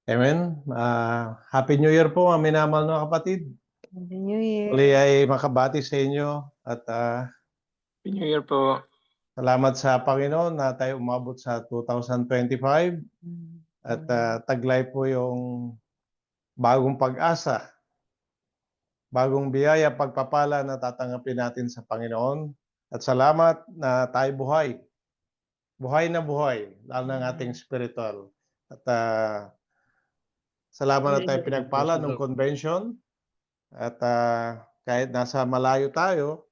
Amen. Happy New Year po, mga minamahal na kapatid. Happy New Year. Muli ay makabati sa inyo at Happy New Year po. salamat sa Panginoon na tayo umabot sa 2025 at taglay po yung bagong pag-asa, bagong biyaya, pagpapala na tatanggapin natin sa Panginoon. At salamat na tayo buhay. Buhay na buhay, lalo ng ating spiritual. At salamat na tayo pinagpala ng convention. At kahit nasa malayo tayo,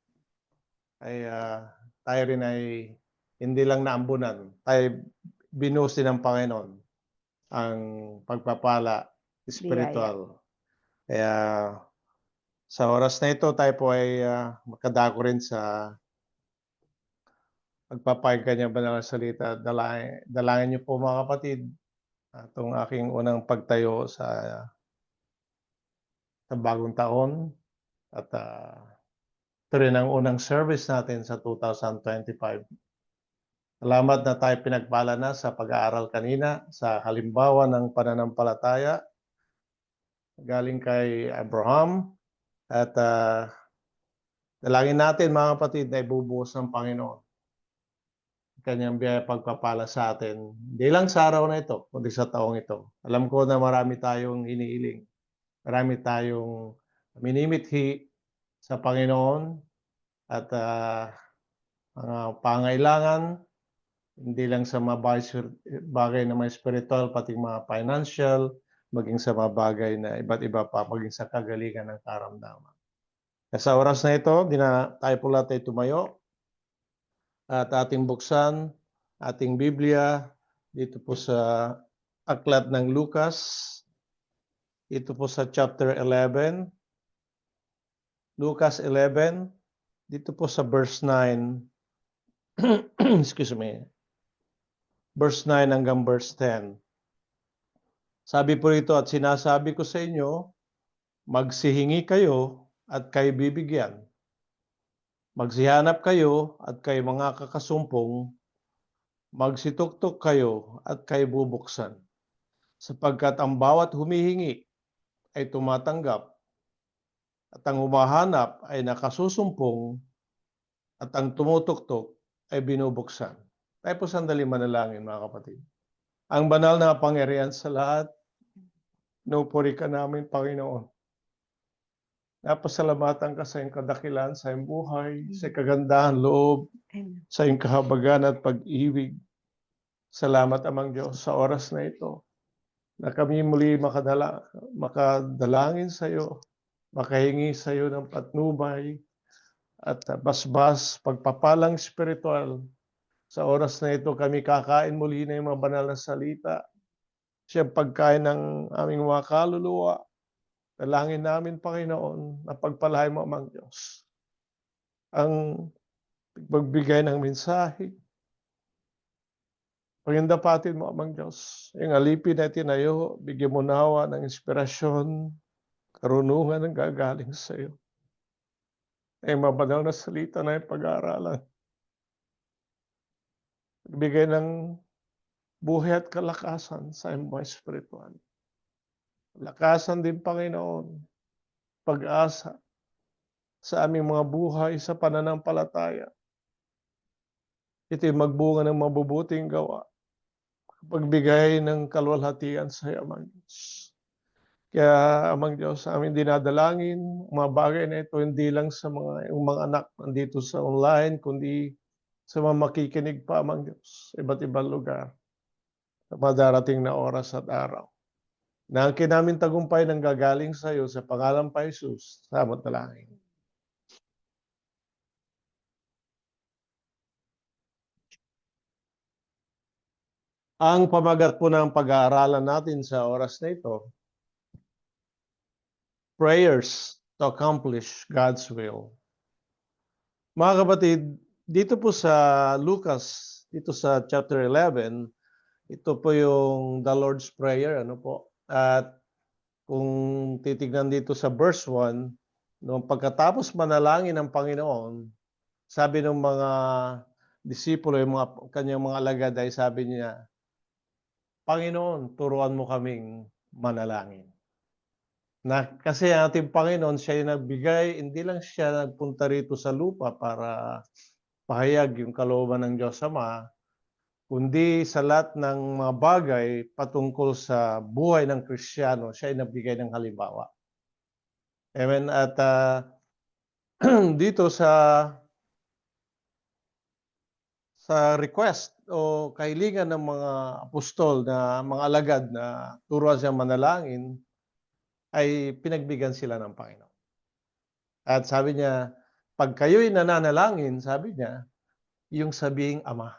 ay tayo rin ay hindi lang naambunan. Tayo binusi ng Panginoon ang pagpapala spiritual. Kaya sa oras na ito, tayo po ay makadako rin sa pagpapayag kanya banal na salita. Dalangin niyo po mga kapatid itong aking unang pagtayo sa bagong taon at ito rin ang unang service natin sa 2025. Salamat na tayo pinagpala na sa pag-aaral kanina sa halimbawa ng pananampalataya galing kay Abraham at dalangin natin mga kapatid na ibubuhos ng Panginoon kanyang biyaya pagpapala sa atin. Hindi lang sa araw na ito, kundi sa taong ito. Alam ko na marami tayong iniiling. Marami tayong minimithi sa Panginoon at mga pangailangan, hindi lang sa mga bagay na may spiritual, pati mga financial, maging sa mga bagay na iba't iba pa, maging sa kagalingan ng karamdaman. Sa oras na ito, tayo po lahat ay tumayo at ating buksan, ating Biblia, dito po sa Aklat ng Lucas, ito po sa chapter 11, Lucas 11, dito po sa verse 9, excuse me, verse 9 hanggang verse 10. Sabi po rito, at sinasabi ko sa inyo, magsihingi kayo at kayo bibigyan. Magsihanap kayo at kayo mga kakasumpong, magsituktok kayo at kayo bubuksan. Sapagkat ang bawat humihingi ay tumatanggap, at ang humahanap ay nakasusumpong, at ang tumutuktok ay binubuksan. Tayo po sandali manalangin mga kapatid. Ang banal na pangyarihan sa lahat, pinupuri ka namin Panginoon. Napasalamatan ka sa iyong kadakilan, sa iyong buhay, sa kagandahan loob, sa iyong kahabagan at pag-ibig. Salamat Amang Diyos sa oras na ito na kami muli makadalangin sa iyo, makahingi sa iyo ng patnubay at basbas, pagpapalang spiritual. Sa oras na ito kami kakain muli na yung mga banal na salita. Siyang pagkain ng aming mga kaluluwa. Dalangin namin, Panginoon, na pagpalain mo, Amang Diyos, ang pagbigay ng mensahe. Pagindapatin mo, Amang Diyos, yung alipin na tinayo, bigyan mo nawa ng inspirasyon, karunungan ng gagaling sa iyo. Ay mabanal na salita na yung pag-aaralan. Bigay ng buhay at kalakasan sa iyong mga espiritual. Lakasan din, Panginoon, pag-asa sa aming mga buhay sa pananampalataya. Ito'y magbunga ng mabubuting gawa. Pagbigay ng kaluwalhatian sa iyo, Amang Diyos. Kaya, Amang Diyos, aming dinadalangin, mga bagay na ito hindi lang sa yung mga anak nandito sa online, kundi sa mga makikinig pa, Amang Diyos, sa iba't ibang lugar, sa mga darating na oras at araw. Na ang kinamin tagumpay ng gagaling sa iyo sa pangalan pa Jesus, salamat na langin. Ang pamagat po ng pag-aaralan natin sa oras na ito, prayers to accomplish God's will. Mga kapatid, dito po sa Lucas, dito sa chapter 11, ito po yung the Lord's Prayer, ano po. At kung titignan dito sa verse 1, noong pagkatapos manalangin ng Panginoon, sabi ng mga disipulo, yung kanyang mga alagad ay sabi niya, Panginoon, turuan mo kaming manalangin. Kasi ang ating Panginoon, siya yung nagbigay, hindi lang siya nagpunta rito sa lupa para pahayag yung kalooban ng Diyos Ama, kundi sa lahat ng mga bagay patungkol sa buhay ng Kristiyano, siya ay nagbigay ng halimbawa. Amen. At dito sa request o kahilingan ng mga apostol na mga alagad na turuan siyang manalangin, ay pinagbigyan sila ng Panginoon. At sabi niya, pag kayo'y nananalangin, sabi niya, yung sabihing Ama.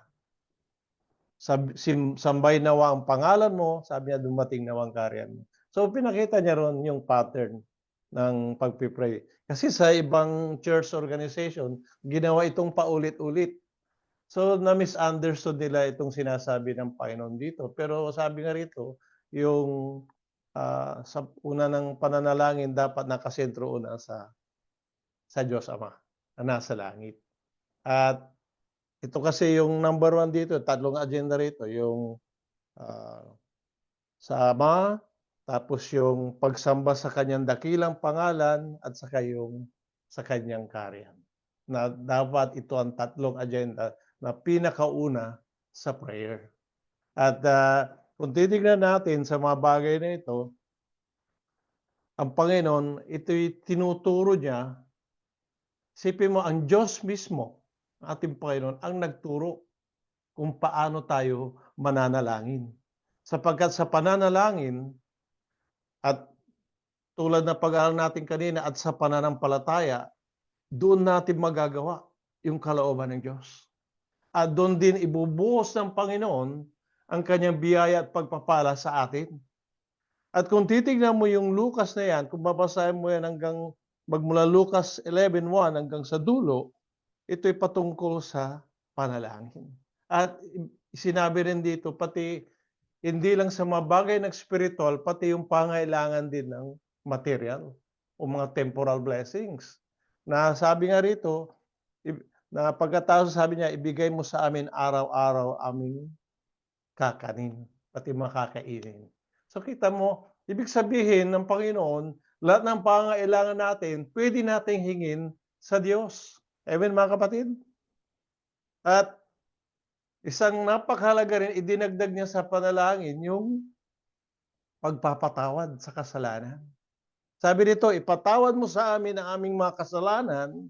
Sambay nawa ang pangalan mo, sabi niya, dumating nawa ang kaharian mo. So pinakita niya ron yung pattern ng pagpipray. Kasi sa ibang church organization, ginawa itong paulit-ulit. So na-misunderstood nila itong sinasabi ng Panginoon dito. Pero sabi nga rito, yung sa una ng pananalangin dapat nakasentro una sa Diyos Ama na nasa langit. At ito kasi yung number 1 dito, tatlong agenda rito, yung sa Ama, tapos yung pagsamba sa kanyang dakilang pangalan, at saka yung sa kanyang kaharian. Na dapat ito ang tatlong agenda na pinakauna sa prayer. At kung titignan natin sa mga bagay na ito, ang Panginoon, ito'y tinuturo niya. Isipin mo, ang Diyos mismo, ating Panginoon, ang nagturo kung paano tayo mananalangin. Sapagkat sa pananalangin, at tulad na pag-aaral natin kanina, at sa pananampalataya, doon natin magagawa yung kalooban ng Diyos. At doon din ibubuhos ng Panginoon ang kanyang biyaya at pagpapala sa atin. At kung titignan mo yung Lucas na yan, kung babasahin mo yan hanggang magmula Lucas 11:1 hanggang sa dulo, ito'y patungkol sa panalangin. At sinabi rin dito, pati hindi lang sa mga bagay na spiritual, pati yung pangailangan din ng material o mga temporal blessings. Na sabi nga rito, na pagkatapos sabi niya, ibigay mo sa amin araw-araw aming kakanin, pati makakainin. So kita mo, ibig sabihin ng Panginoon, lahat ng pangailangan natin, pwede nating hingin sa Diyos. Amen mga kapatid? At isang napakahalaga rin, idinagdag niya sa panalangin yung pagpapatawad sa kasalanan. Sabi nito, ipatawad mo sa amin ang aming mga kasalanan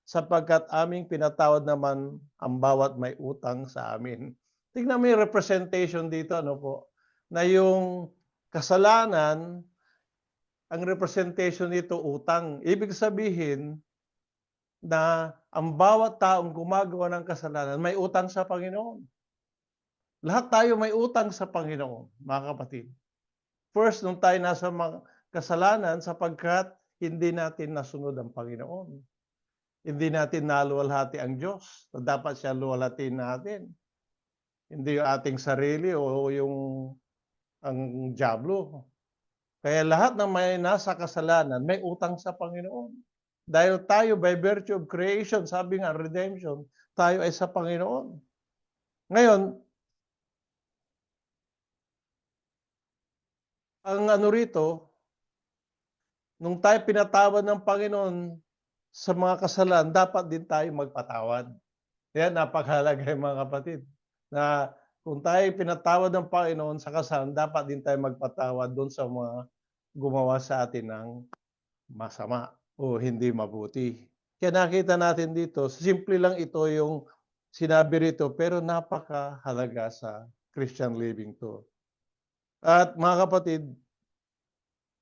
sapagkat aming pinatawad naman ang bawat may utang sa amin. Tingnan mo yung representation dito, ano po, na yung kasalanan, ang representation nito utang. Ibig sabihin na ang bawat taong gumagawa ng kasalanan may utang sa Panginoon. Lahat tayo may utang sa Panginoon, mga kapatid. First, nung tayo nasa kasalanan sapagkat hindi natin nasunod ang Panginoon. Hindi natin naluwalhati ang Diyos na dapat siya luwalhatiin natin. Hindi yung ating sarili o yung ang dyablo. Kaya lahat ng may nasa kasalanan, may utang sa Panginoon. Dahil tayo, by virtue of creation, sabi nga, redemption, tayo ay sa Panginoon. Ngayon, ang ano rito, nung tayo pinatawad ng Panginoon sa mga kasalanan, dapat din tayo magpatawad. Kaya napakahalaga yung mga kapatid, na kung tayo pinatawad ng Panginoon sa kasalanan, dapat din tayo magpatawad doon sa mga gumawa sa atin ng masama o hindi mabuti. Kaya nakita natin dito, simple lang ito yung sinabi rito, pero napakahalaga sa Christian living to. At mga kapatid,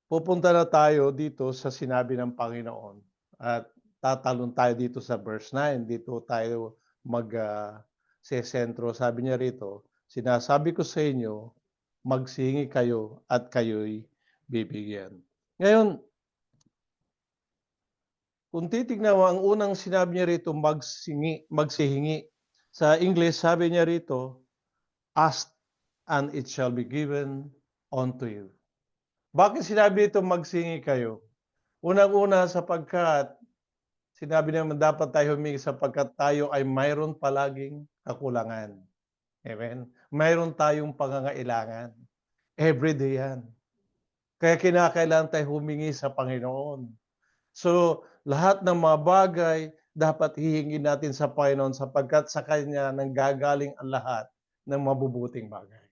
pupunta na tayo dito sa sinabi ng Panginoon. At tatalon tayo dito sa verse 9. Dito tayo sesentro. Sabi niya rito, sinasabi ko sa inyo, magsingi kayo at kayo'y bibigyan. Ngayon, kung titignan mo, ang unang sinabi niya rito, magsihingi. Sa English, sabi niya rito, ask and it shall be given unto you. Bakit sinabi ito magsingi kayo? Unang-una sapagkat sinabi naman dapat tayo humingi sapagkat tayo ay mayroon palaging kakulangan. Amen? Mayroon tayong pangangailangan. Everyday yan. Kaya kinakailangan tayo humingi sa Panginoon. So, lahat ng mga bagay dapat hihingin natin sa Panginoon sapagkat sa Kanya nanggagaling ang lahat ng mabubuting bagay.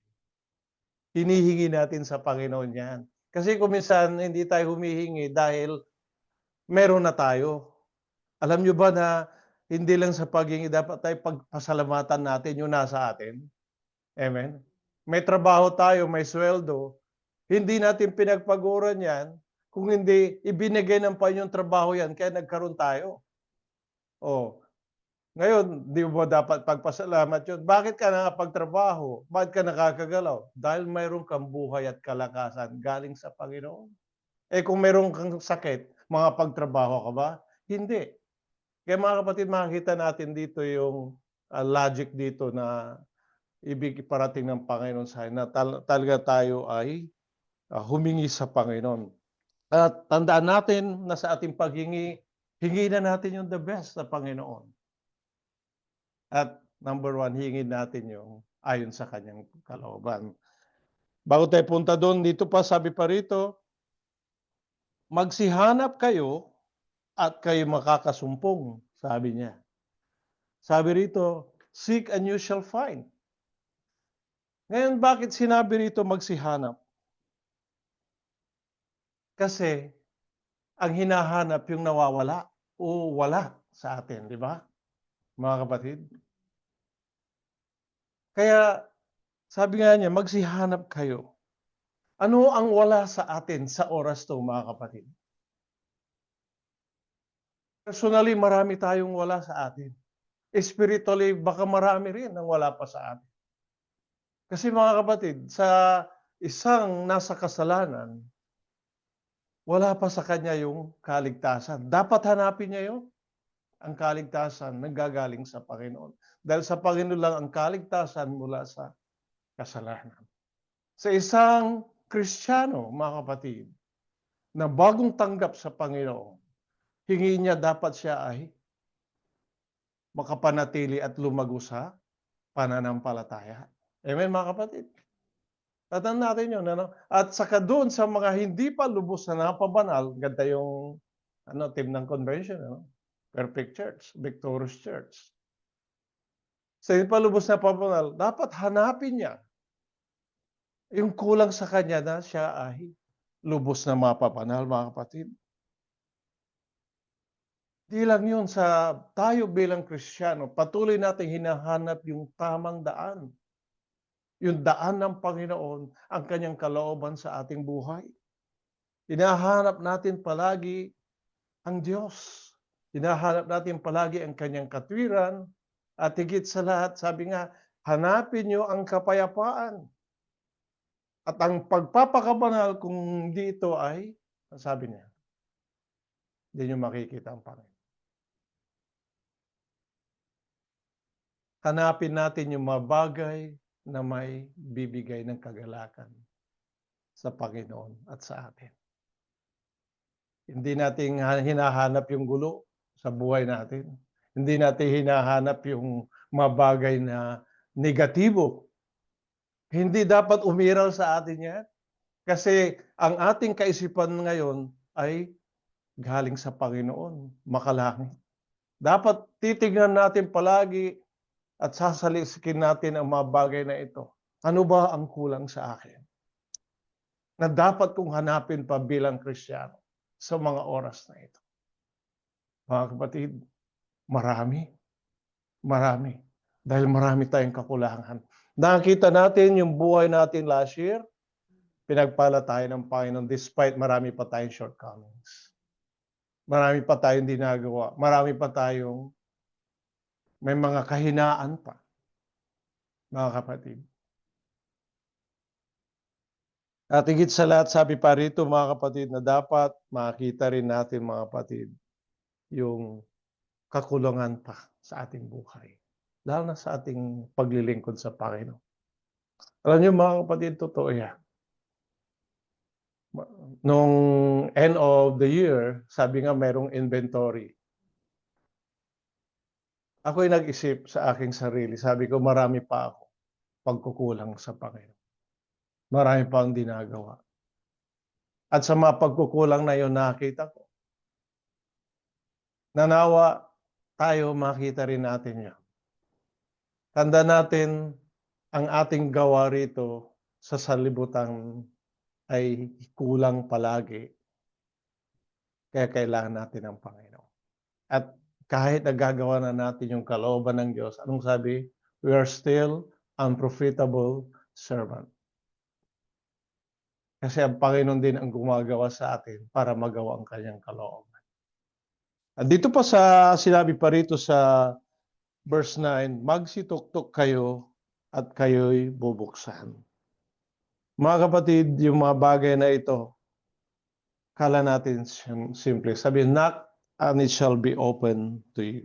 Hinihingi natin sa Panginoon yan. Kasi kung minsan hindi tayo humihingi dahil meron na tayo. Alam nyo ba na hindi lang sa paghingi dapat tayo pagpasalamatan natin yung nasa atin? Amen? May trabaho tayo, may sweldo. Hindi natin pinagpaguran yan kung hindi ibinigay ng Panginoon trabaho yan kaya nagkaroon tayo. Oh, ngayon, di mo dapat pagpasalamat yun. Bakit ka nakapagtrabaho? Bakit ka nakakagalaw? Dahil mayroon kang buhay at kalakasan galing sa Panginoon. Eh kung mayroon kang sakit, makapagtrabaho ka ba? Hindi. Kaya mga kapatid, makikita natin dito yung logic dito na ibig iparating ng Panginoon sa atin na talaga tayo ay humingi sa Panginoon. At tandaan natin na sa ating paghingi, hingi na natin yung the best sa Panginoon. At number one, hingin natin yung ayon sa kanyang kalooban. Bago tayo punta doon, dito pa sabi pa rito, magsihanap kayo at kayo makakasumpong, sabi niya. Sabi rito, seek and you shall find. Ngayon, bakit sinabi rito magsihanap? Kasi ang hinahanap yung nawawala o wala sa atin, di ba? Mga kapatid. Kaya sabi nga niya, magsihanap kayo. Ano ang wala sa atin sa oras to, mga kapatid? Personally, marami tayong wala sa atin. Spiritually, baka marami rin ang wala pa sa atin. Kasi mga kapatid, sa isang nasa kasalanan, wala pa sa kanya yung kaligtasan. Dapat hanapin niya yun. Ang kaligtasan nanggagaling sa Panginoon. Dahil sa Panginoon lang ang kaligtasan mula sa kasalanan. Sa isang Kristiyano, mga kapatid, na bagong tanggap sa Panginoon, hingi niya dapat siya ay makapanatili at lumago sa pananampalataya. Amen, mga kapatid? Tandaan natin yun. Ano? At saka doon sa mga hindi pa lubos na napabanal, ganda yung team ng convention, Perfect Church, Victorious Church. Sa hindi pa lubos na pabanal, dapat hanapin niya yung kulang sa kanya na siya ay lubos na mapapanal, mga kapatid. Di lang yun sa tayo bilang Kristiyano, patuloy natin hinahanap yung tamang daan. Yung daan ng Panginoon, ang kanyang kalooban sa ating buhay. Hinahanap natin palagi ang Diyos. Hinahanap natin palagi ang kanyang katwiran. At higit sa lahat, sabi nga, hanapin niyo ang kapayapaan. At ang pagpapakabanal, kung dito ay, sabi niya, hindi niyo makikita ang Panginoon. Hanapin natin yung mga bagay na may bibigay ng kagalakan sa Panginoon at sa atin. Hindi natin hinahanap yung gulo sa buhay natin. Hindi natin hinahanap yung mga bagay na negatibo. Hindi dapat umiral sa atin yan. Kasi ang ating kaisipan ngayon ay galing sa Panginoon, makalangit. Dapat titignan natin palagi at sasaliksikin natin ang mga bagay na ito. Ano ba ang kulang sa akin? Na dapat kong hanapin pa bilang Kristiyano sa mga oras na ito. Mga kapatid, marami. Dahil marami tayong kakulangan. Nakita natin yung buhay natin last year, pinagpala tayo ng Panginoon despite marami pa tayong shortcomings. Marami pa tayong dinagawa. Marami pa tayong may mga kahinaan pa, mga kapatid. At higit sa lahat, sabi pa rito, mga kapatid, na dapat makita rin natin, mga kapatid, yung kakulangan pa sa ating buhay. Lalo na sa ating paglilingkod sa Panginoon. Alam niyo, mga kapatid, totoo yan. Nung end of the year, sabi nga mayroong inventory. Ako'y nag-isip sa aking sarili. Sabi ko, marami pa ako pagkukulang sa Panginoon. Marami pa ang dinagawa. At sa mga pagkukulang na yun nakita ko. Nanawa tayo makita rin natin yan. Tanda natin ang ating gawa rito sa sanlibutan ay kulang palagi. Kaya kailangan natin ng Panginoon. At kahit nagagawa na natin yung kalooban ng Diyos, anong sabi? We are still unprofitable servant. Kasi ang Panginoon din ang gumagawa sa atin para magawa ang kanyang kalooban. At dito pa sinabi pa rito sa verse 9, magsituktok kayo at kayo'y bubuksan. Mga kapatid, yung mga bagay na ito, kala natin simple. Sabi, knock and it shall be open to you.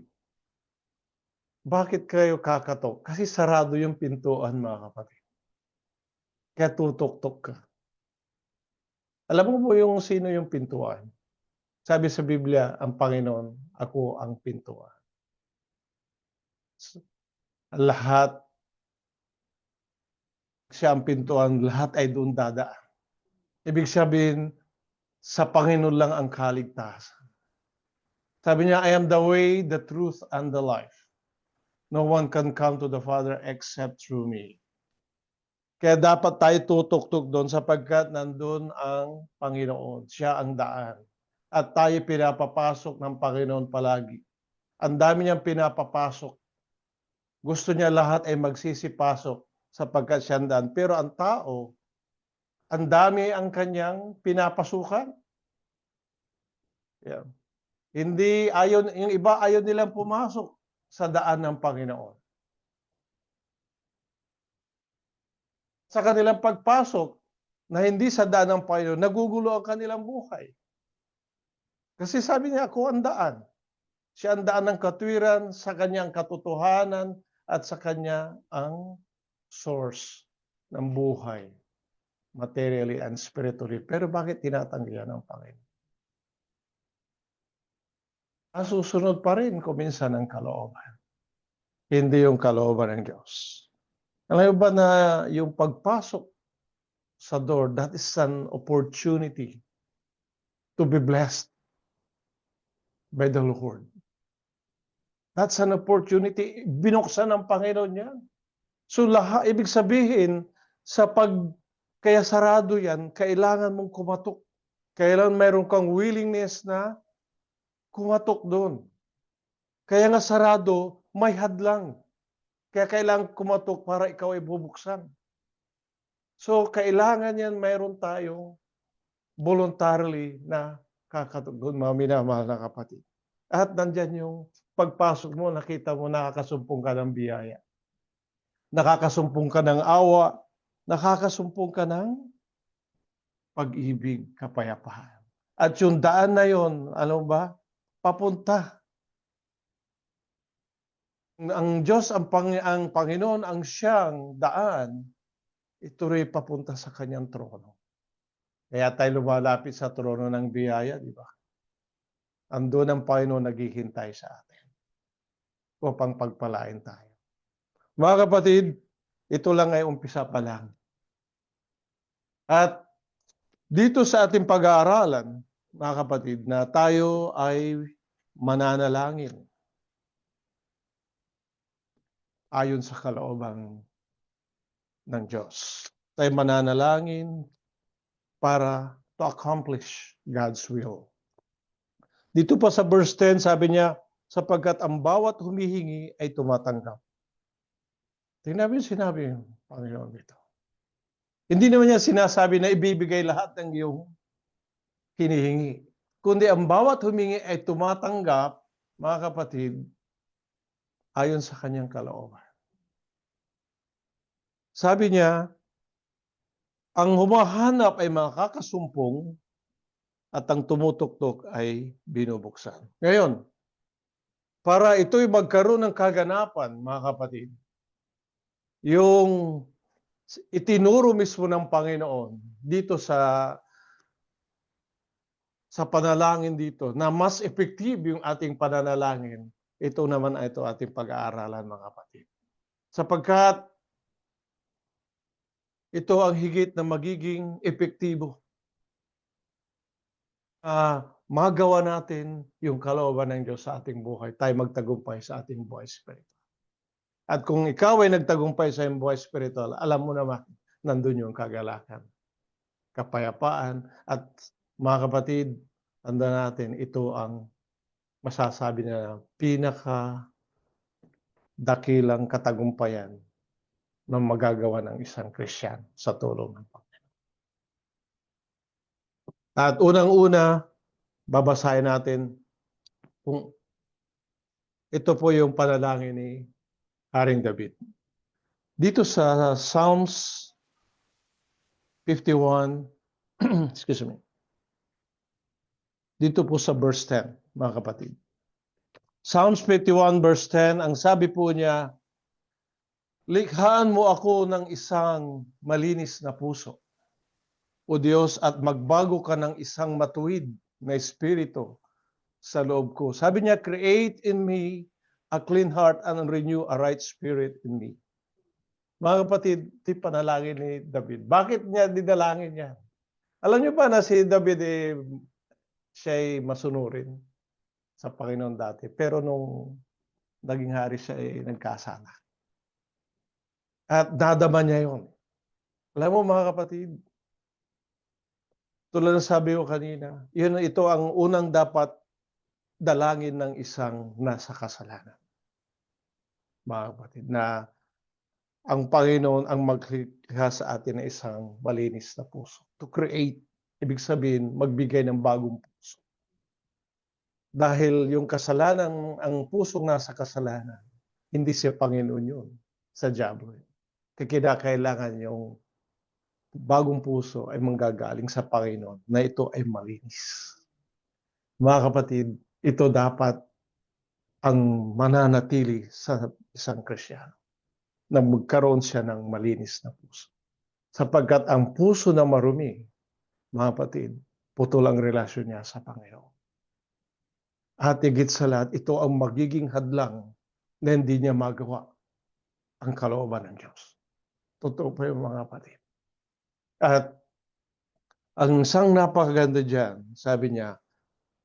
Bakit kayo kakatok? Kasi sarado yung pintuan, mga kapatid. Kaya tutok-tok ka. Alam mo yung sino yung pintuan? Sabi sa Biblia, ang Panginoon, ako ang pintuan. Lahat, siya ang pintuan, lahat ay doon dadaan. Ibig sabihin, sa Panginoon lang ang kaligtasan. Sabi niya, I am the way, the truth, and the life. No one can come to the Father except through me. Kaya dapat tayo tutok-tok doon sapagkat nandun ang Panginoon. Siya ang daan. At tayo pinapapasok ng Panginoon palagi. Ang dami niyang pinapapasok. Gusto niya lahat ay magsisipasok sapagkat siya ang daan. Pero ang tao, ang dami ang kanyang pinapasukan. Yeah. Hindi yung iba ayaw nilang pumasok sa daan ng Panginoon. Sa kanilang pagpasok na hindi sa daan ng Panginoon, nagugulo ang kanilang buhay. Kasi sabi niya, ako ang daan. Siya ang daan ng katwiran, sa kanyang katotohanan, at sa kanya ang source ng buhay, materially and spiritually. Pero bakit tinatanggihan ng Panginoon? Susunod pa rin kuminsan ang kalooban. Hindi yung kalooban ng Diyos. Alam mo ba na yung pagpasok sa door, that is an opportunity to be blessed by the Lord. That's an opportunity. Binuksan ng Panginoon yan. So ibig sabihin, kaya sarado yan, kailangan mong kumatok. Kailangan mayroon kang willingness na kumatok doon. Kaya nga sarado, may hadlang. Kaya kailangan kumatok para ikaw ay bubuksan. So, kailangan yan mayroon tayong voluntarily na kakatok doon, mga minamahal na kapatid. At nandyan yung pagpasok mo, nakita mo, nakakasumpong ka ng biyaya. Nakakasumpong ka ng awa, nakakasumpong ka ng pag-ibig, kapayapaan. At yung daan na yon, ano ba? Papunta. Ang Diyos, ang Panginoon, ang siyang daan, ito rin papunta sa kanyang trono. Kaya tayo lumalapit sa trono ng biyaya, di ba? Andun ang Panginoon naghihintay sa atin upang pagpalain tayo. Mga kapatid, ito lang ay umpisa pa lang. At dito sa ating pag-aaralan, mga kapatid, na tayo ay mananalangin ayon sa kalooban ng Diyos. Tayo mananalangin para to accomplish God's will. Dito pa sa verse 10, sabi niya, sapagkat ang bawat humihingi ay tumatanggap. Tingnan mo yung sinabi ng Panginoon dito. Hindi naman niya sinasabi na ibibigay lahat ng iyong hinihingi. Kundi ang bawat humingi ay tumatanggap, mga kapatid, ayon sa kanyang kalooban. Sabi niya, ang humahanap ay makakasumpong at ang tumutuktok ay binubuksan. Ngayon, para ito'y magkaroon ng kaganapan, mga kapatid, yung itinuro mismo ng Panginoon dito sa panalangin dito, na mas effective yung ating pananalangin, ito naman ay ito ating pag-aaralan, mga kapatid. Sapagkat ito ang higit na magiging epektibo. magawa natin yung kalooban ng Diyos sa ating buhay, tayo magtagumpay sa ating buhay spiritual. At kung ikaw ay nagtagumpay sa iyong buhay spiritual, alam mo naman, nandun yung kagalakan, kapayapaan, at mga kapatid, tanda natin, ito ang masasabi na pinaka dakilang katagumpayan na magagawa ng isang Kristiyano sa tulong ng Panginoon. At unang-una, babasahin natin kung ito po yung panalangin ni Haring David. Dito sa Psalms 51, excuse me. Dito po sa verse 10, mga kapatid. Psalms 51 verse 10, ang sabi po niya, likhaan mo ako ng isang malinis na puso, O Diyos, at magbago ka ng isang matuwid na espiritu sa loob ko. Sabi niya, create in me a clean heart and renew a right spirit in me. Mga kapatid, ito panalangin ni David. Bakit niya didalangin niya? Alam niyo ba na si David siya'y masunurin sa Panginoon dati. Pero nung naging hari siya nagkasala. At nadama niya yun. Alam mo mga kapatid, tulad ng sabi ko kanina, ito ang unang dapat dalangin ng isang nasa kasalanan. Mga kapatid, na ang Panginoon ang maglikha sa atin ng isang malinis na puso. To create, ibig sabihin, magbigay ng bagong puso. Dahil yung kasalanan, ang pusong nasa kasalanan, hindi siya Panginoon yun, sa diablo. Kaya kailangan yung bagong puso ay manggagaling sa Panginoon na ito ay malinis. Mga kapatid, ito dapat ang mananatili sa isang Kristiyano na magkaroon siya ng malinis na puso. Sapagkat ang puso na marumi, mga kapatid, putol ang relasyon niya sa Panginoon. At higit sa lahat, ito ang magiging hadlang na hindi niya magawa ang kalooban ng Diyos. Totoo pa yung mga kapatid. At ang isang napakaganda dyan, sabi niya,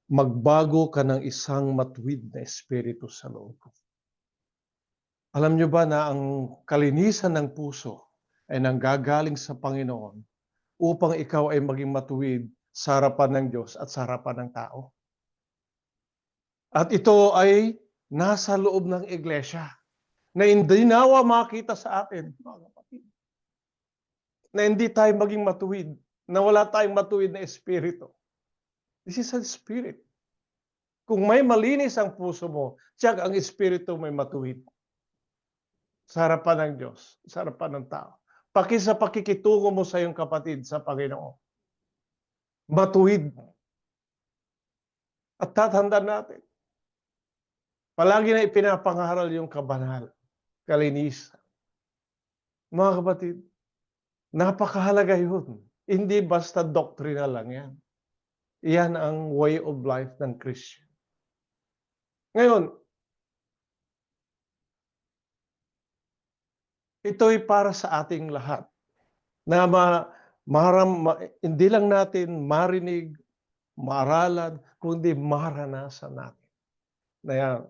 magbago ka ng isang matuwid na espiritu sa loob ko. Alam niyo ba na ang kalinisan ng puso ay nanggagaling sa Panginoon upang ikaw ay maging matuwid sa harapan ng Diyos at sa harapan ng tao? At ito ay nasa loob ng iglesia na hindi nawa makita sa atin, mga kapatid. Na hindi tayo maging matuwid, na wala tayong matuwid na espiritu. This is a spirit. Kung may malinis ang puso mo, tiyak ang espiritu may matuwid. Sa harapan ng Diyos, sa harapan ng tao. Sa pakikitungo mo sa iyong kapatid sa Panginoon. Matuwid. At tatandaan natin, palagi na ipinapangaral yung kabanal, kalinisan. Mga kapatid, napakahalaga yun. Hindi basta doktrina lang yan. Iyan ang way of life ng Christian. Ngayon, ito'y para sa ating lahat na hindi lang natin marinig, maaralan, kundi maranasan natin. Na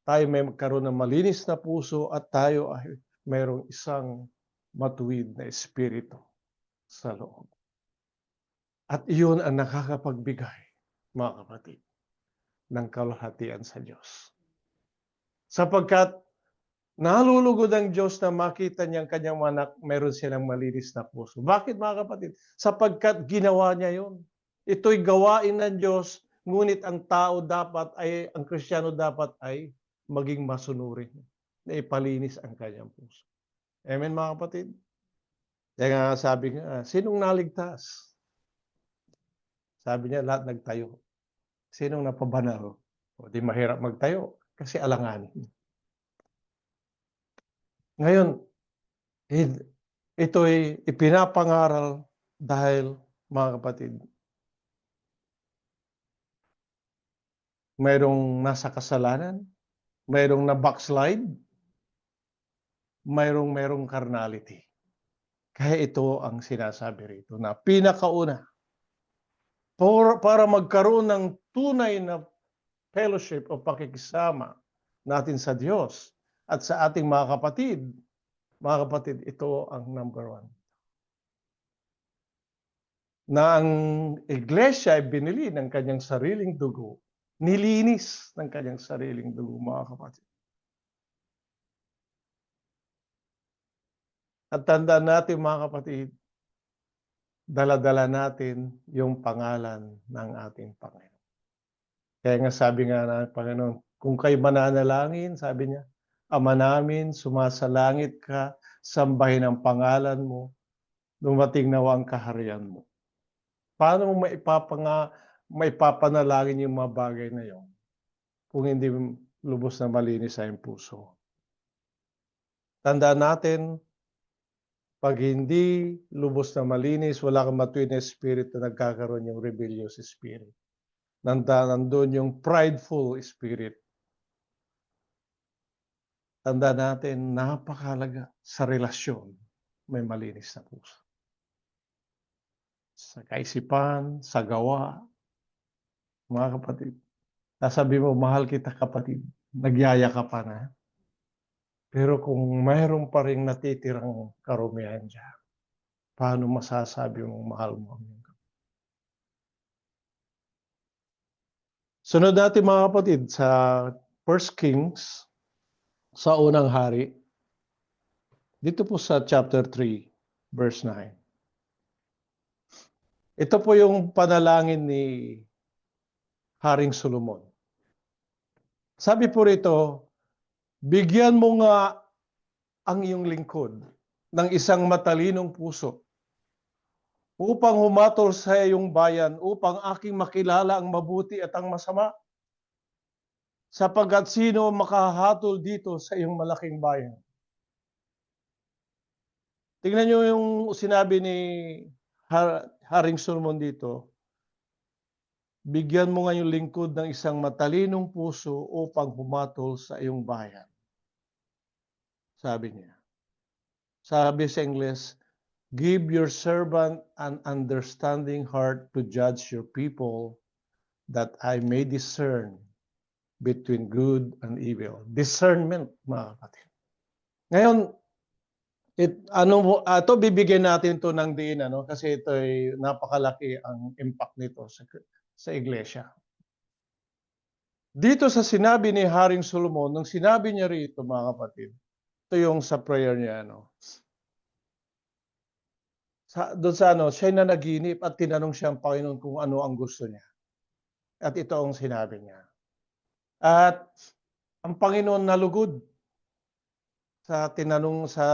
tayo may magkaroon ng malinis na puso at tayo ay mayroong isang matuwid na espiritu sa loob. At iyon ang nakakapagbigay, mga kapatid, ng kalahatian sa Diyos. Sapagkat nalulugod ang Diyos na makita niyang kanyang anak, mayroon silang malinis na puso. Bakit, mga kapatid? Sapagkat ginawa niya yun. Ito'y gawain ng Diyos, ngunit ang Kristiyano dapat ay maging masunurin, na ipalinis ang kanyang puso. Amen, mga kapatid? Kaya nga sabi nga, sinong naligtas? Sabi niya, lahat nagtayo. Sinong napabanal? O di mahirap magtayo kasi alanganin. Ngayon, ito'y ipinapangaral dahil, mga kapatid, mayroong nasa kasalanan, mayroong na-backslide, mayroong carnality. Kaya ito ang sinasabi rito na pinakauna, para magkaroon ng tunay na fellowship o pakikisama natin sa Diyos at sa ating mga kapatid. Mga kapatid, ito ang number one. Na ang iglesia ay binili ng kanyang sariling dugo, nilinis ng kanyang sariling dugo, mga kapatid. At tandaan natin, mga kapatid, dala-dala natin yung pangalan ng ating Panginoon. Kaya nga sabi nga ng Panginoon, kung kayo mananalangin, sabi niya, Ama namin, sumasalangit ka, sambahin ang pangalan mo, dumating nawa ang kaharian mo. Paano mo maipapanalangin yung mga bagay na yon kung hindi lubos na malinis sa iyong puso? Tandaan natin, pag hindi lubos na malinis, wala kang matuwid na spirit na nagkakaroon yung rebellious spirit. Nandun yung prideful spirit. Tandaan natin, napakahalaga sa relasyon, may malinis na puso. Sa kaisipan, sa gawa, mga kapatid. Sasabi mo, mahal kita kapatid, nagyayaka pa na. Pero kung mayroon pa rin natitirang karumihan dyan, paano masasabi mong mahal mo? Sunod natin mga kapatid sa 1 Kings, sa unang hari, dito po sa chapter 3, verse 9. Ito po yung panalangin ni Haring Solomon. Sabi po rito, bigyan mo nga ang iyong lingkod ng isang matalinong puso upang humatol sa iyong bayan, upang aking makilala ang mabuti at ang masama. Sapagkat sino makahatol dito sa iyong malaking bayan? Tingnan niyo yung sinabi ni Haring Solomon dito. Bigyan mo nga yung lingkod ng isang matalinong puso upang humatol sa iyong bayan. Sabi niya. Sabi sa English, give your servant an understanding heart to judge your people, that I may discern between good and evil. Discernment, mga kapatid. Ngayon, ito bibigyan natin to ng diin, kasi ito ay napakalaki ang impact nito sa iglesia. Dito sa sinabi ni Haring Solomon, nung sinabi niya rito, mga kapatid, ito yung sa prayer niya, siya na naginip at tinanong siya ang Panginoon kung ano ang gusto niya. At ito ang sinabi niya. At ang Panginoon nalugod sa tinanong sa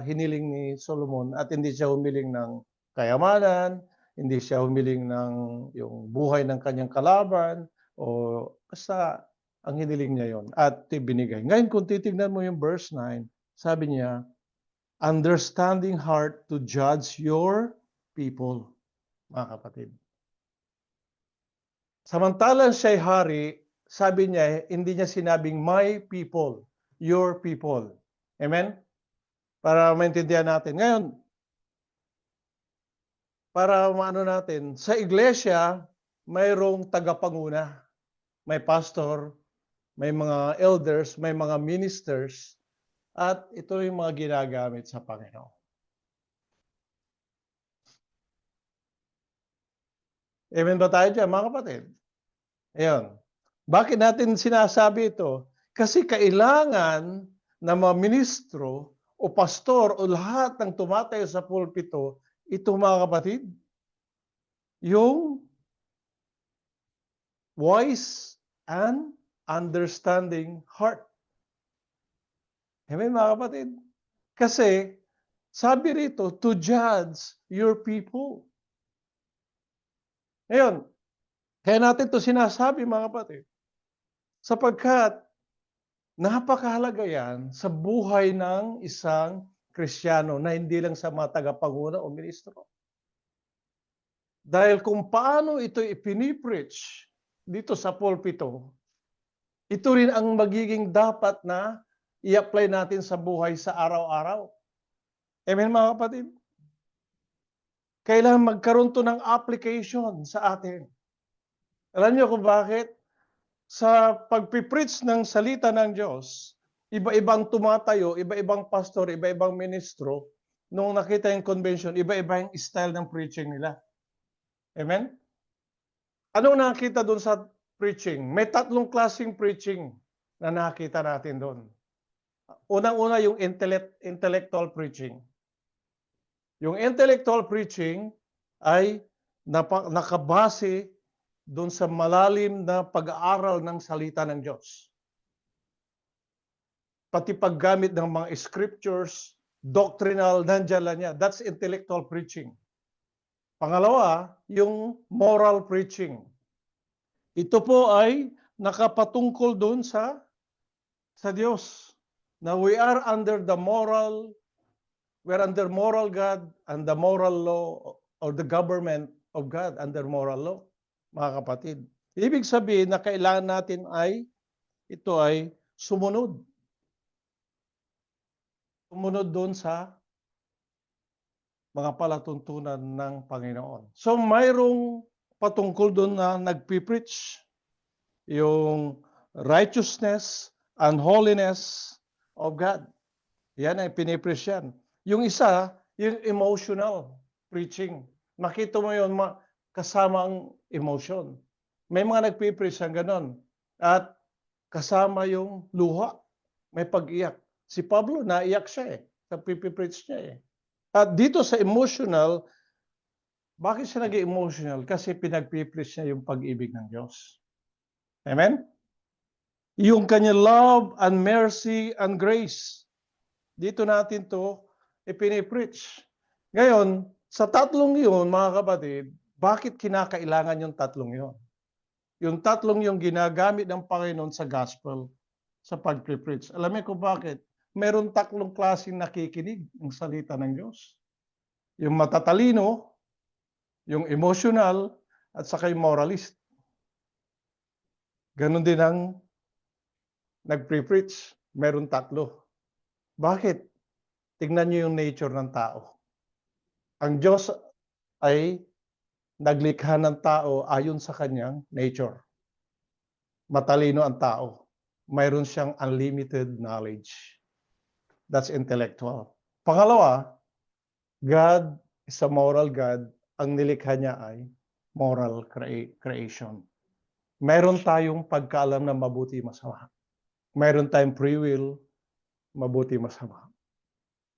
hiniling ni Solomon at hindi siya humiling ng kayamanan, hindi siya humiling ng yung buhay ng kanyang kalaban o basta ang hiniling niya yon at binigay. Ngayon kung titignan mo yung verse 9, sabi niya, understanding heart to judge your people, mga kapatid. Samantalang siya'y hari, sabi niya, hindi niya sinabing my people, your people. Amen? Para maintindihan natin. Ngayon, para maano natin, sa iglesia, mayroong tagapanguna. May pastor, may mga elders, may mga ministers, at ito yung mga ginagamit sa Panginoon. Amen ba tayo dyan, mga kapatid? Ayun. Bakit natin sinasabi ito? Kasi kailangan na mga ministro o pastor o lahat ng tumatayo sa pulpito, ito mga kapatid, yung wise and understanding heart. Amen, mga kapatid? Kasi, sabi rito, to judge your people. Ngayon, kaya natin to sinasabi, mga kapatid, sapagkat napakahalaga yan sa buhay ng isang Kristiyano na hindi lang sa mga tagapanguna o ministro. Dahil kung paano ito ipinipreach dito sa pulpito, ito rin ang magiging dapat na i-apply natin sa buhay sa araw-araw. Amen, mga kapatid? Kailangan magkaroon to ng application sa atin. Alam niyo kung bakit? Sa pagpipreach ng salita ng Diyos, iba-ibang tumatayo, iba-ibang pastor, iba-ibang ministro, nung nakita yung convention, iba-iba yung style ng preaching nila. Amen? Anong nakita doon sa preaching? May tatlong klaseng preaching na nakita natin doon. Unang-una yung intellectual preaching. Yung intellectual preaching ay nakabase doon sa malalim na pag-aaral ng salita ng Diyos. Pati paggamit ng mga scriptures, doctrinal, nandiyan lang niya. That's intellectual preaching. Pangalawa, yung moral preaching. Ito po ay nakapatungkol doon sa Diyos. Na we're under moral God and the moral law or the government of God under moral law, mga kapatid. Ibig sabihin na kailangan natin ito ay sumunod. Sumunod doon sa mga palatuntunan ng Panginoon. So mayroong patungkol doon na nagpipreach yung righteousness and holiness of God. Yan ay pinipreach yan. Yung isa, yung emotional preaching. Makita mo yun kasama ang emotion. May mga nagpipreach ng ganon. At kasama yung luha. May pag-iyak. Si Pablo, naiyak siya sa pipipreach niya At dito sa emotional, bakit siya naging emotional? Kasi pinagpipreach niya yung pag-ibig ng Diyos. Amen? Yung kanya love and mercy and grace. Dito natin to ipinipreach. Ngayon, sa tatlong yun, mga kapatid, bakit kinakailangan yung tatlong yun? Yung tatlong yung ginagamit ng Panginoon sa gospel, sa pag-preach. Alam niyo kung bakit? Meron tatlong klaseng nakikinig ng salita ng Diyos. Yung matatalino, yung emotional, at saka yung moralist. Ganon din ang nag-preach. Meron tatlo. Bakit? Tingnan niyo yung nature ng tao. Ang Diyos ay naglikha ng tao ayon sa kanyang nature. Matalino ang tao. Mayroon siyang unlimited knowledge. That's intellectual. Pangalawa, God is a moral God. Ang nilikha niya ay moral creation. Mayroon tayong pagkaalam na mabuti masama. Mayroon tayong free will, mabuti masama.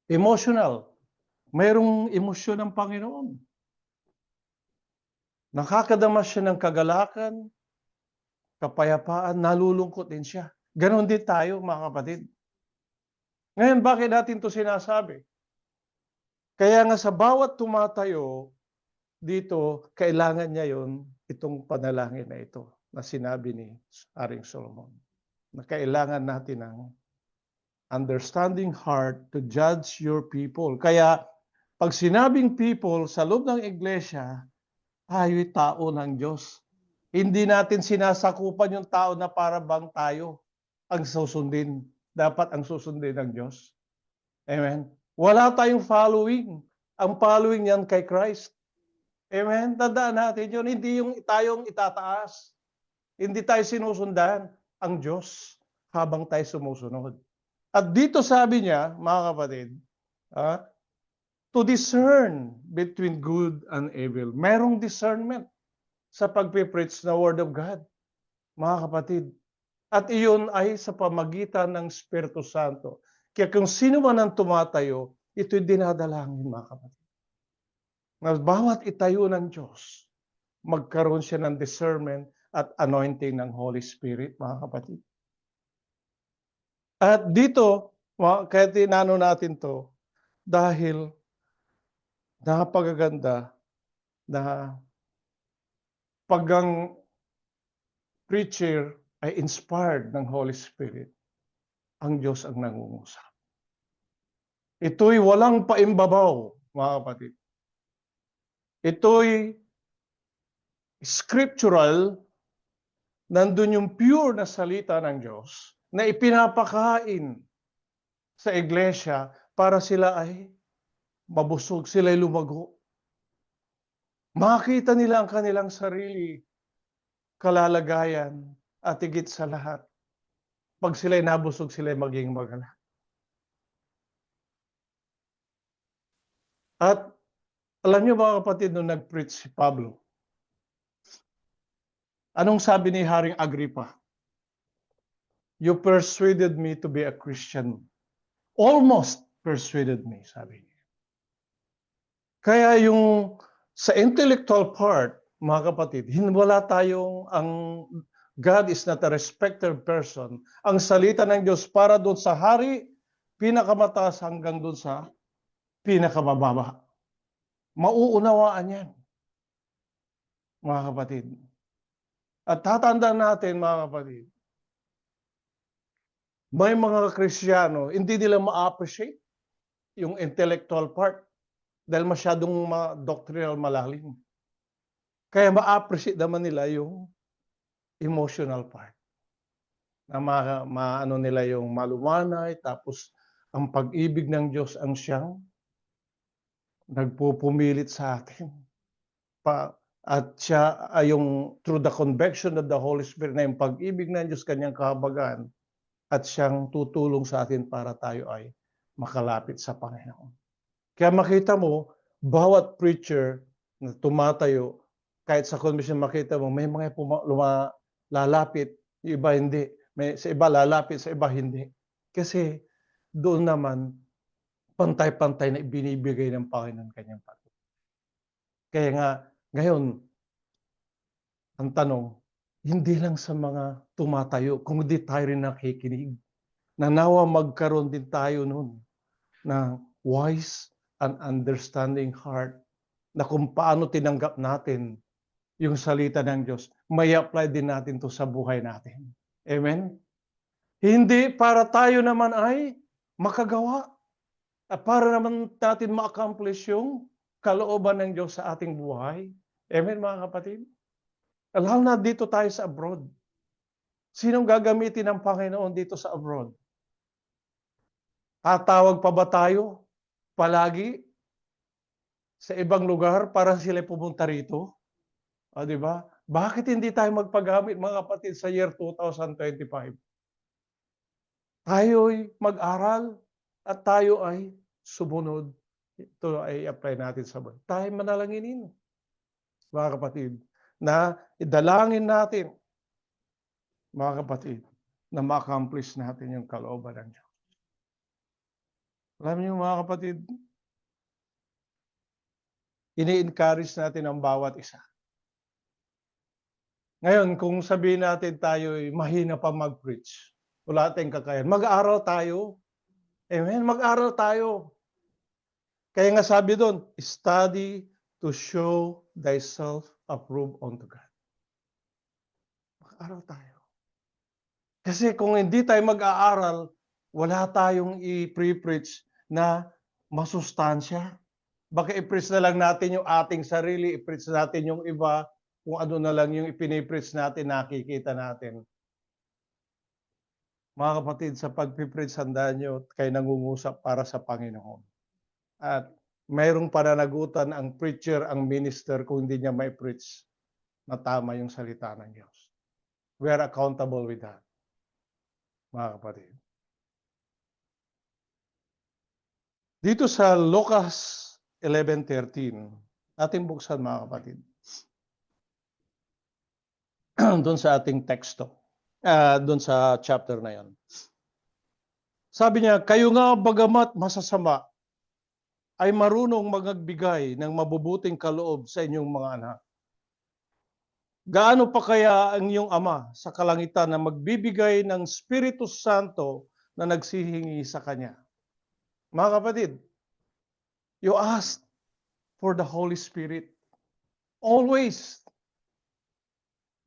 Emotional. Mayroong emosyon ng Panginoon. Nakakadama siya ng kagalakan, kapayapaan, nalulungkot din siya. Ganon din tayo, mga kapatid. Ngayon, bakit natin ito sinasabi? Kaya nga sa bawat tumatayo dito, kailangan niya itong panalangin na ito na sinabi ni Haring Solomon. Na kailangan natin ng understanding heart to judge your people. Kaya pag sinabing people sa loob ng iglesia, tayo'y tao ng Diyos. Hindi natin sinasakupan yung tao na para bang tayo ang susundin. Dapat ang susundin ng Diyos. Amen. Wala tayong following. Ang following yan kay Christ. Amen. Tandaan natin yun. Hindi yung tayong itataas. Hindi tayo sinusundan ang Diyos habang tayo sumusunod. At dito sabi niya, mga kapatid, to discern between good and evil. Merong discernment sa pagpipreach na Word of God, mga kapatid. At iyon ay sa pamagitan ng Espiritu Santo. Kaya kung sino man ang tumatayo, ito'y dinadalangin, mga kapatid. Na bawat itayo ng Diyos, magkaroon siya ng discernment at anointing ng Holy Spirit, mga kapatid. At dito, kaya tinano natin to, dahil napakaganda na pag ang preacher ay inspired ng Holy Spirit, ang Diyos ang nangungusap. Ito'y walang paimbabaw, mga kapatid. Ito'y scriptural, nandun yung pure na salita ng Diyos na ipinapakain sa iglesia para sila ay mabusog, sila ay lumago. Makita nila ang kanilang sarili kalalagayan, at higit sa lahat, pag sila'y nabusog, sila'y maging magaling. At alam niyo mga kapatid, nung nag-preach si Pablo, anong sabi ni Haring Agrippa? You persuaded me to be a Christian. Almost persuaded me, sabi niya. Kaya yung sa intellectual part, mga kapatid, wala tayong God is not a respected person. Ang salita ng Diyos para doon sa hari, pinakamataas hanggang doon sa pinakamababa. Mauunawaan yan, mga kapatid. At tatandaan natin, mga kapatid, may mga Kristiyano, hindi nila ma-appreciate yung intellectual part dahil masyadong doctrinal malalim. Kaya ma-appreciate naman nila yung emotional part. Na maano nila yung malumanay, tapos ang pag-ibig ng Diyos ang siyang nagpupumilit sa atin. At siya ay yung through the conviction of the Holy Spirit na yung pag-ibig ng Diyos, kanyang kahabagan, at siyang tutulong sa atin para tayo ay makalapit sa Panginoon. Kaya makita mo, bawat preacher na tumatayo, kahit sa convention makita mo, may mga lalapit, yung iba hindi. Sa iba lalapit, sa iba hindi. Kasi doon naman, pantay-pantay na ibinibigay ng Panginoon kanyang patuloy. Kaya nga, ngayon, ang tanong, hindi lang sa mga tumatayo, kung di tayo rin nakikinig, na nawa magkaroon din tayo noon ng wise and understanding heart na kung paano tinanggap natin yung salita ng Diyos, may apply din natin to sa buhay natin. Amen? Hindi para tayo naman ay makagawa at para naman natin ma-accomplish yung kalooban ng Diyos sa ating buhay. Amen, mga kapatid? Lalo na dito tayo sa abroad. Sinong gagamitin ng Panginoon dito sa abroad? Tatawag pa ba tayo palagi sa ibang lugar para sila pumunta rito? O, di ba? Bakit hindi tayo magpagamit, mga kapatid, sa year 2025? Tayo'y mag-aral at tayo ay sumunod. Ito ay apply natin sa buhay. Tayo manalanginin, mga kapatid, na idalangin natin, mga kapatid, na ma-accomplish natin yung kalooban ng Diyos. Alam niyo, mga kapatid, ini-encourage natin ang bawat isa. Ngayon, kung sabihin natin tayo'y mahina pa mag-preach, wala tayong kakayahan, mag-aaral tayo. Amen? Mag-aaral tayo. Kaya nga sabi doon, study to show thyself approved unto God. Mag-aaral tayo. Kasi kung hindi tayo mag-aaral, wala tayong i-preach na masustansya. Baka i-preach na lang natin yung ating sarili, i-preach natin yung iba, kung ano na lang yung ipinipreach natin, nakikita natin. Mga kapatid, sa pag-preach, handaan nyo, kayo nangungusap para sa Panginoon. At mayroong pananagutan ang preacher, ang minister, kung hindi niya may preach na tama yung salita ng Diyos. We are accountable with that, mga kapatid. Dito sa Lucas 11:13, ating buksan, mga kapatid. Doon sa ating teksto. Doon sa chapter na yon. Sabi niya, kayo nga bagamat masasama, ay marunong magbigay ng mabubuting kaloob sa inyong mga anak. Gaano pa kaya ang iyong Ama sa kalangitan na magbibigay ng Espiritu Santo na nagsihingi sa Kanya? Mga kapatid, you ask for the Holy Spirit. Always.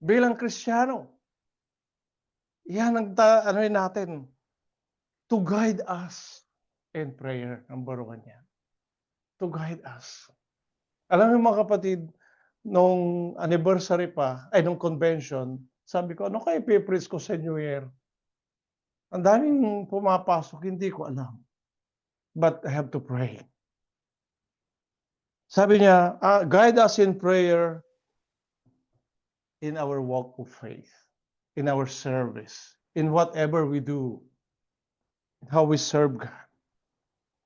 Bilang Kristiyano. Yan ang natin. To guide us in prayer. Number 1 yan. To guide us. Alam mo, mga kapatid, nung anniversary pa, nung convention, sabi ko, ano kayo ipipreach ko sa New Year? Ang daming pumapasok, hindi ko alam. But I have to pray. Sabi niya, guide us in prayer in our walk of faith, in our service, in whatever we do, how we serve God.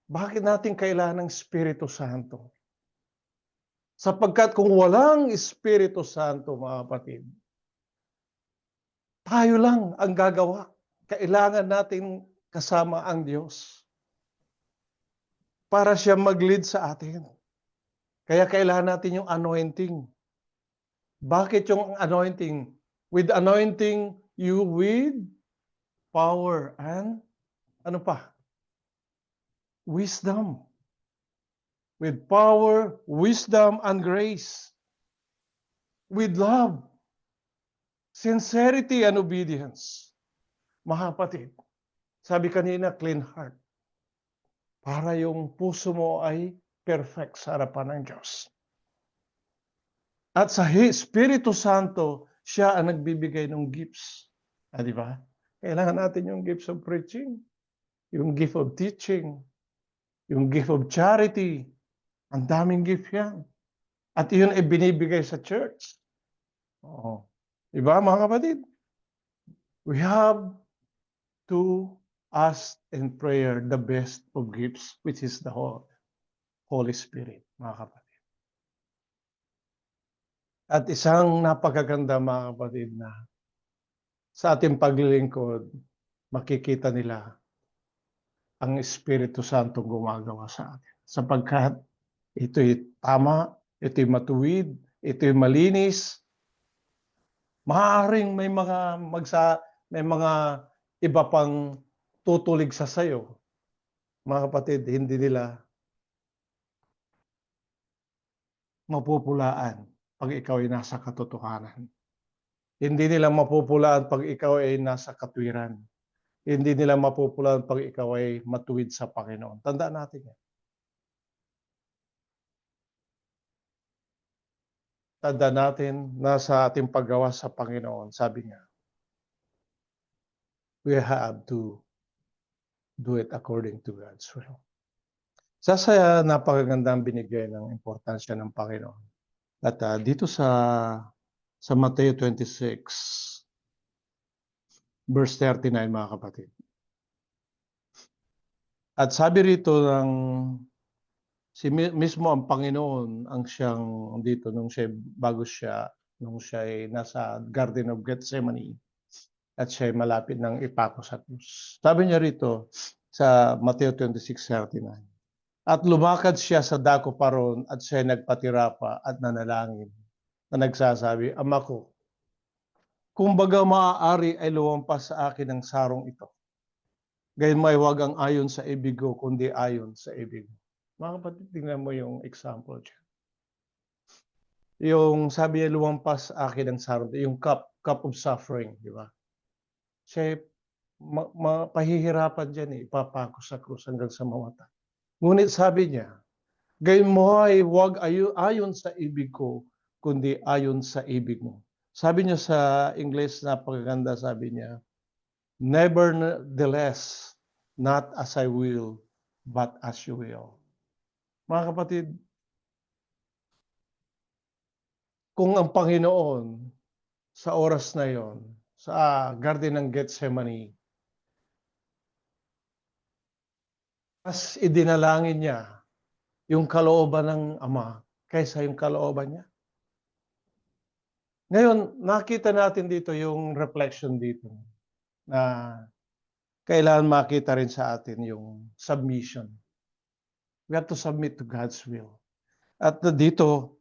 Bakit natin kailangan ng Espiritu Santo? Sapagkat kung walang Espiritu Santo, mga kapatid, tayo lang ang gagawa. Kailangan natin kasama ang Diyos para siya mag-lead sa atin. Kaya kailangan natin yung anointing. Bakit yung anointing? With anointing, you with power and ano pa? Wisdom. With power, wisdom, and grace. With love, sincerity, and obedience. Mga kapatid, sabi kanina, clean heart. Para yung puso mo ay perfect sa harapan ng Diyos. At sa Espiritu Santo, siya ang nagbibigay ng gifts. Di ba? Kailangan natin yung gifts of preaching, yung gift of teaching, yung gift of charity. Ang daming gift yan. At yun ay binibigay sa church. Oo. Diba, mga kapatid? We have to ask in prayer the best of gifts, which is the Holy Spirit, mga kapatid. At isang napakaganda, mga kapatid, na sa ating paglilingkod, makikita nila ang Espiritu Santo gumagawa sa atin. Sapagkat ito'y tama, ito'y matuwid, ito'y malinis. Maaaring may mga iba pang tutulig sa sayo. Mga kapatid, hindi nila mapupulaan pag ikaw ay nasa katotohanan. Hindi nila mapupulaan pag ikaw ay nasa katwiran. Hindi nila mapupulaan pag ikaw ay matuwid sa Panginoon. Tandaan natin yan. Tandaan natin na sa ating paggawa sa Panginoon, sabi niya, we have to do it according to God's will. Sa napakagandang binigay ng importansya ng Panginoon. At dito sa Mateo 26, verse 39, mga kapatid. At sabi rito ng mismo ang Panginoon ang siyang dito nung siya ay nasa Garden of Gethsemane at siya ay malapit ng ipako sa krus. Sabi niya rito sa Mateo 26:39. At lumakad siya sa dako paron at siya nagpatirapa at nanalangin na nagsasabi, Ama ko, kumbaga maaari ay lumampas sa akin ang sarong ito. Gayon may wag ang ayon sa ibig ko, kundi ayon sa ibig mo. Mga kapatid, tingnan mo yung example dyan. Yung sabi niya, lumampas sa akin ang sarong, yung cup of suffering, di ba? Siya pahihirapan dyan, ipapako sa krus hanggang sa mamatay. Ngunit sabi niya, gayon mo ay wag ayon sa ibig ko, kundi ayon sa ibig mo. Sabi niya sa English, napakaganda, sabi niya, nevertheless, not as I will, but as you will. Mga kapatid, kung ang Panginoon sa oras na yon, sa Garden ng Gethsemane, mas idinalangin niya yung kalooban ng Ama kaysa yung kalooban niya. Ngayon, nakita natin dito yung reflection dito na kailangan makita rin sa atin yung submission. We have to submit to God's will. At dito,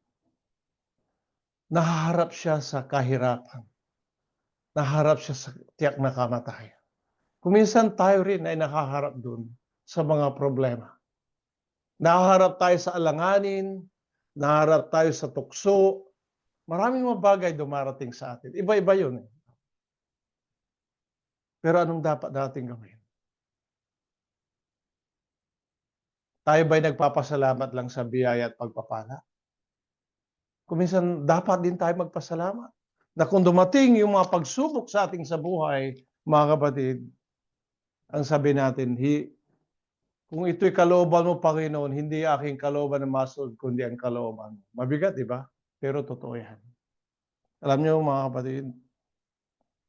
nahaharap siya sa kahirapan. Nahaharap siya sa tiyak na kamatayan. Kuminsan tayo rin ay nakaharap dun sa mga problema. Nahaharap tayo sa alanganin, nahaharap tayo sa tukso. Maraming mga bagay dumarating sa atin. Iba-iba yun. Pero anong dapat natin gawin? Tayo ba'y nagpapasalamat lang sa biyaya at pagpapala? Kuminsan dapat din tayo magpasalamat. Na kung dumating yung mga pagsubok sa ating sa buhay, mga kapatid, ang sabi natin, kung ito'y kalooban mo, Panginoon, hindi aking kalooban na masunod, kundi ang kalooban mo. Mabigat, di ba? Pero totoo yan. Alam niyo mga kapatid,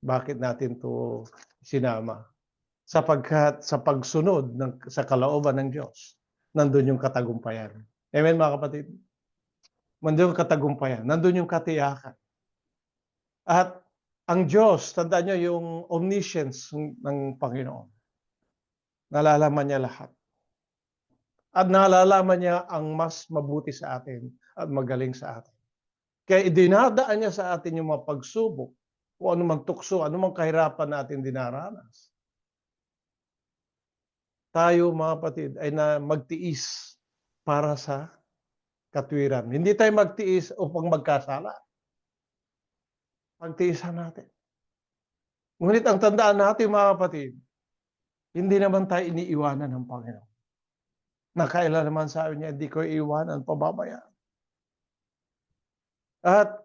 bakit natin 'to sinama? Sapagkat sa pagsunod sa kalooban ng Diyos, nandun yung katagumpayan. Amen mga kapatid? Nandun yung katagumpayan, nandun yung katiyakan. At ang Diyos, tandaan niyo yung omniscience ng Panginoon. Nalalaman niya lahat. At nalalaman niya ang mas mabuti sa atin at magaling sa atin. Kaya idinadaan niya sa atin yung mga pagsubok o anumang tukso, anumang kahirapan natin dinaranas. Tayo mga kapatid ay na magtiis para sa katwiran. Hindi tayo magtiis upang magkasala. Pagtiisan natin. Ngunit ang tandaan natin mga kapatid, hindi naman tayo iniiwanan ng Panginoon. Nakailan naman sabi niya, hindi ko iiwanan, pababayaan. At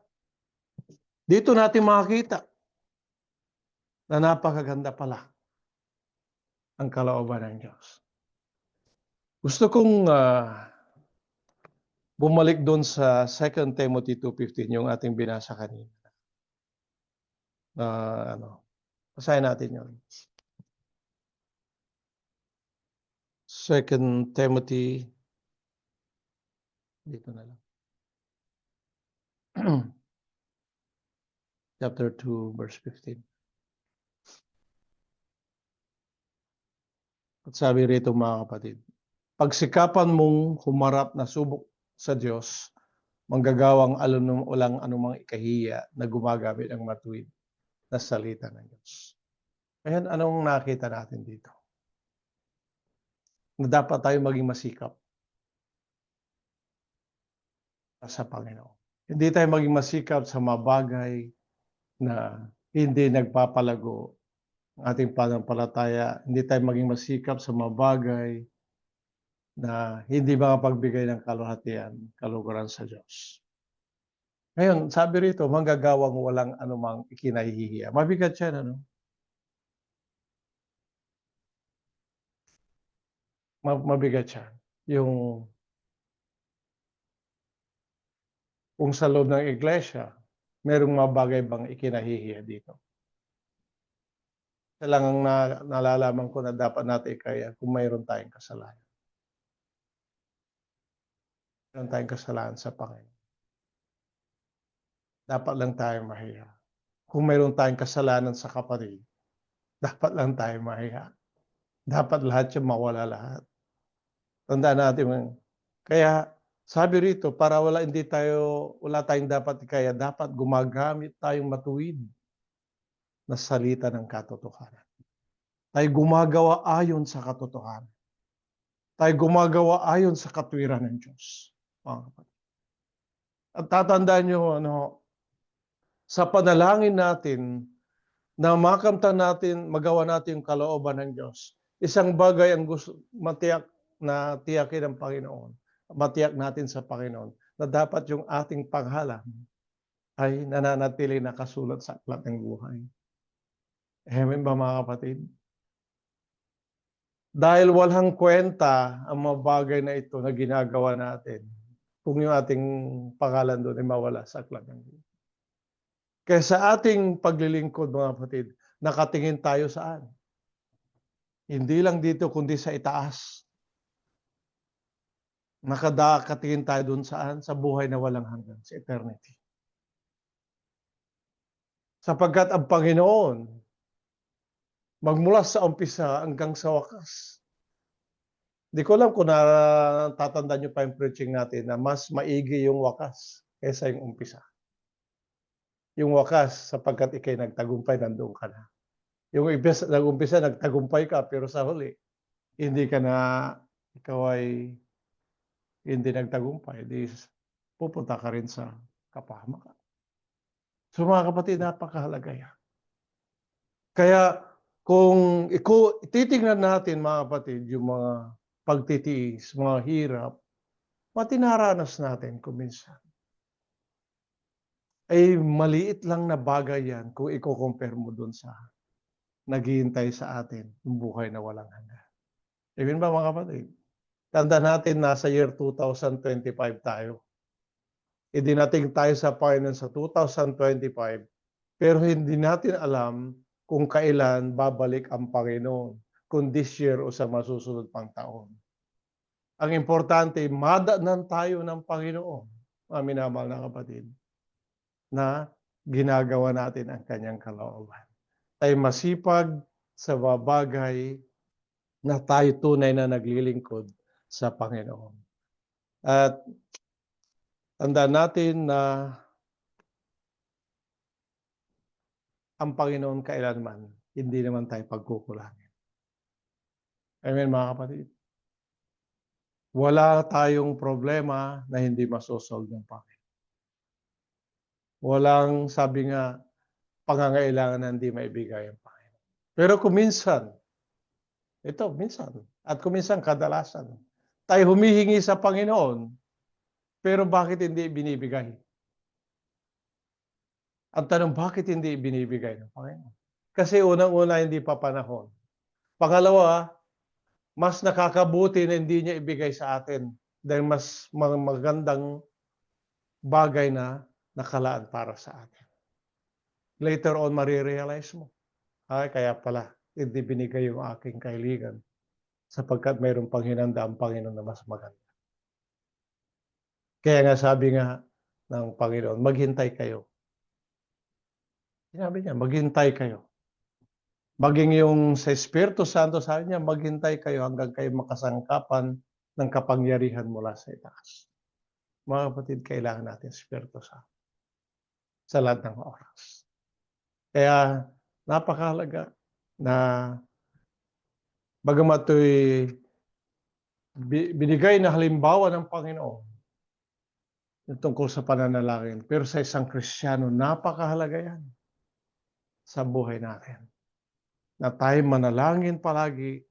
dito natin makikita na napakaganda pala ang kalooban ng Diyos. Gusto kong bumalik doon sa 2 Timothy 2:15, yung ating binasa kanina. Basahin natin yun. 2 Timothy, dito na lang. Chapter 2, verse 15. At sabi rito mga kapatid, pagsikapan mong humarap na subok sa Diyos, manggagawang walang anumang ikahiya na gumagamit ng matuwid na salita ng Diyos. Ayan, anong nakita natin dito? Na dapat tayo maging masikap sa Panginoon. Hindi tayo maging masikap sa mga bagay na hindi nagpapalago ang ating pananampalataya. Hindi tayo maging masikap sa mga bagay na hindi makapagbigay ng kaluhatian, kaluguran sa Diyos. Ngayon, sabi rito, manggagawang walang anumang ikinahihiya. Mabigat yan, ano? Mabigat yan. Yung kung sa loob ng iglesia, merong mga bagay bang ikinahihiya dito. Isa lang ang nalalaman ko na dapat natin ikaya kung mayroon tayong kasalanan. Mayroon tayong kasalanan sa Panginoon. Dapat lang tayo mahiya. Kung mayroon tayong kasalanan sa kapatid, dapat lang tayo mahiya. Dapat lahat yung mawala lahat. Tandaan natin. Kaya sabi rito, para wala tayong dapat ikaya, dapat gumagamit tayong matuwid na salita ng katotohanan. Tayo gumagawa ayon sa katotohanan. Tayo gumagawa ayon sa katwiran ng Diyos. At tatandaan nyo, sa panalangin natin, na makamtan natin, magawa natin yung kalooban ng Diyos. Isang bagay ang tiyakin ng Panginoon, matiyak natin sa Panginoon, na dapat yung ating panghalang ay nananatili nakasulat sa aklat ng buhay. Amen ba mga kapatid? Dahil walang kwenta ang mga bagay na ito na ginagawa natin kung yung ating pangalan doon ay mawala sa aklat ng buhay. Kaya sa ating paglilingkod mga kapatid, nakatingin tayo saan? Hindi lang dito kundi sa itaas. Nakakatingin tayo doon saan? Sa buhay na walang hanggan, sa eternity. Sapagkat ang Panginoon, magmula sa umpisa hanggang sa wakas. Di ko alam kung natatandaan nyo pa yung preaching natin na mas maigi yung wakas kaysa yung umpisa. Yung wakas, sapagkat ikay nagtagumpay, nandoon ka na. Yung nag-umpisa, nagtagumpay ka, pero sa huli, ikaw ay hindi nagtagumpay, di pupunta ka rin sa kapahamakan. So mga kapatid, napakahalaga yan. Kaya kung titingnan natin mga kapatid, yung mga pagtitiis, mga hirap, matinaranas natin kuminsan. Ay maliit lang na bagay yan kung i-compare mo dun sa naghihintay sa atin yung buhay na walang hanggan. Amen ba mga kapatid? Tandaan natin, nasa year 2025 tayo. Idinating tayo sa Panginoon sa 2025, pero hindi natin alam kung kailan babalik ang Panginoon, kung this year o sa masusunod pang taon. Ang importante, madaanan tayo ng Panginoon, mga minamahal na kapatid, na ginagawa natin ang kanyang kalooban. Tayo masipag sa babagay na tayo tunay na naglilingkod sa Panginoon. At tandaan natin na ang Panginoon kailanman hindi naman tayo pagkukulangin. Amen, mga kapatid. Wala tayong problema na hindi masosolve ng Panginoon. Walang, sabi nga, pangangailangan na hindi maibigay ang Panginoon. Pero kung minsan, at kung minsan kadalasan, tayo humihingi sa Panginoon, pero bakit hindi binibigay? Ang tanong, bakit hindi binibigay ng Panginoon? Kasi unang-una, hindi pa panahon. Pangalawa, mas nakakabuti na hindi niya ibigay sa atin dahil mas magandang bagay na nakalaan para sa atin. Later on, marirealize mo, kaya pala, hindi binigay yung aking kahilingan sapagkat mayroong pang hinanda ang Panginoon na mas maganda. Kaya nga sabi nga ng Panginoon, maghintay kayo. Sinabi niya, maghintay kayo. Maging yung sa Espiritu Santo, sabi niya, maghintay kayo hanggang kayo makasangkapan ng kapangyarihan mula sa itaas. Mga kapatid, kailangan natin Espiritu Santo sa lahat ng oras. Kaya napakahalaga na bagamat ito'y binigay na halimbawa ng Panginoon tungkol sa pananalangin, pero sa isang Kristiyano, napakahalaga yan sa buhay natin. Na tayo manalangin palagi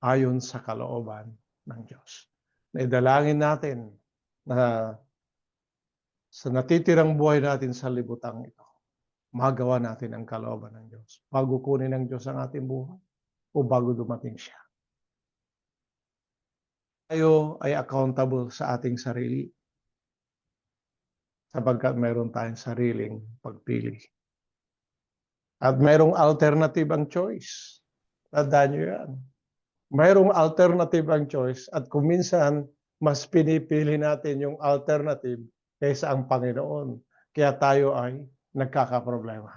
ayon sa kalooban ng Diyos. Na idalangin natin na sa natitirang buhay natin sa libutang ito, magawa natin ang kalooban ng Diyos. Bago kunin ng Diyos ang ating buhay o bago dumating siya. Tayo ay accountable sa ating sarili sapagkat mayroon tayong sariling pagpili. At mayroong alternative ang choice. Tandaan nyo yan. Mayroong alternative ang choice at kung minsan, mas pinipili natin yung alternative kaysa ang Panginoon. Kaya tayo ay nagkakaproblema.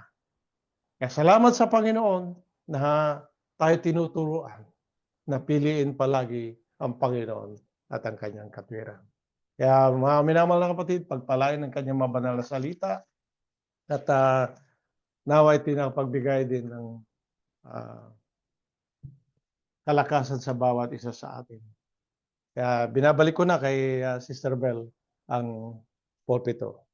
Kaya salamat sa Panginoon na tayo tinuturuan na piliin palagi ang Panginoon at ang kanyang katwiran. Kaya mga minamahal na kapatid, pagpalain ng kanyang mabanal na salita at nawa'y pinapagbigay din ng kalakasan sa bawat isa sa atin. Kaya binabalik ko na kay Sister Bell ang pulpito.